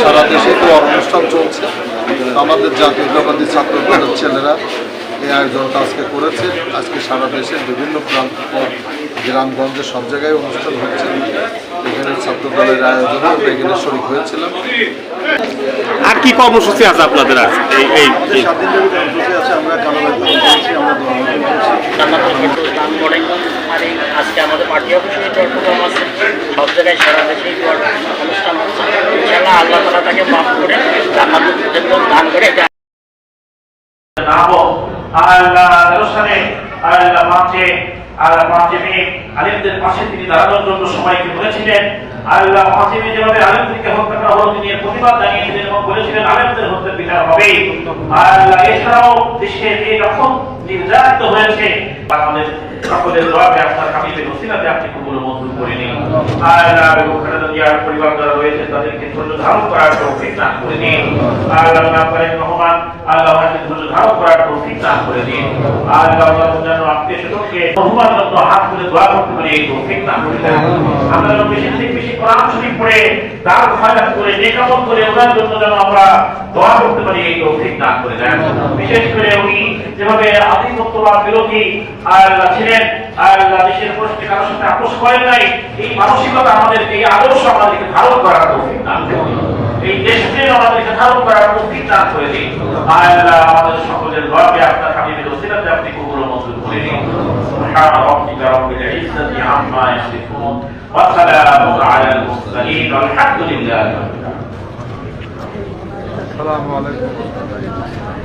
সারা দেশে তো অনুষ্ঠান চলছে। আমাদের জাতীয়তাবাদী ছাত্র দলের ছেলেরা এই আয়োজনটা আজকে করেছে। আজকে সারা দেশের বিভিন্ন প্রান্ত গ্রামগঞ্জে সব জায়গায় অনুষ্ঠান হচ্ছে। এখানে ছাত্র দলের আয়োজনে আমরা এখানে শরীক হয়েছিলাম। আর কি কর্মসূচি আছে আপনাদের? আছে এই 7 দিন ধরে কর্মসূচি আছে। আমরা আজকে আমাদের পার্টি অফিসে চট্টগ্রাম আছে, সব জায়গায় সারা দেশেই অনুষ্ঠান হচ্ছে। ইনশাআল্লাহ আল্লাহ তাআলা তাকে মাফ করে জান্নাতুল দান করে আলেমদের পাশে তিনি দাঁড়ানোর জন্য সবাইকে বলেছিলেন। আল্লাহ ফাতিমে যেভাবে আলেমদেরকে হত্যা করা হলো তিনি এর প্রতিবাদ জানিয়েছিলেন এবং বলেছিলেন আলেমদের হত্যার বিচার হবে। আল্লাহ এছাড়াও দেশের এই রকম নির্যাতিত হয়েছে আমাদের সকলের দোয়াতে আপনার হাবিবের ওসিলাতে আপনি কবুল মঞ্জুর করে নিন। আল্লাহ খালেদা জিয়ার পরিবার যারা রয়েছে তাদেরকে ধৈর্য ধারণ করার তৌফিক দান করে দিন। আল্লাহ আপনার রহমান আল্লাহ আমাকে ধৈর্য ধারণ করার তৌফিক দান করে দিন। আল্লাহ যেন আত্মীয় স্বজনকে রহমান জন্য হাত তুলে দোয়া করতে পারি এই তৌফিক দান করে দেন। আমরা যেন বেশি থেকে বেশি কোরআন শরীফ পড়ে দান খয়রাত করে নেক আমল করে ওনার জন্য যেন আমরা দোয়া করতে পারি এই তৌফিক দান করে দেন। বিশেষ করে উনি যেভাবে আধিপত্যবাদ বিরোধী আল্লাহ ছিলেন, আল্লাহ দেশের প্রশ্নে কারোর সাথে আপোষ করেন নাই, এই মানসিকতা আমাদেরকে এই আদর্শ আমাদেরকে ধারণ করার তৌফিক দান করুন। এই দেশকে আমাদেরকে ধারণ করার তৌফিক দান করে দিন। আল্লাহ আমাদের সকলের দোয়াকে আপনার হাবিবের ওসিলাতে আপনি কবুল মঞ্জুর করে দিন। সুবহান রাব্বিকা রাব্বিল ইজ্জাতি আম্মা ইয়াসিফুন ওয়া সালামুন আলাল মুরসালিন ওয়ালহামদুলিল্লাহি রাব্বিল আলামিন। আসসালামু আলাইকুম।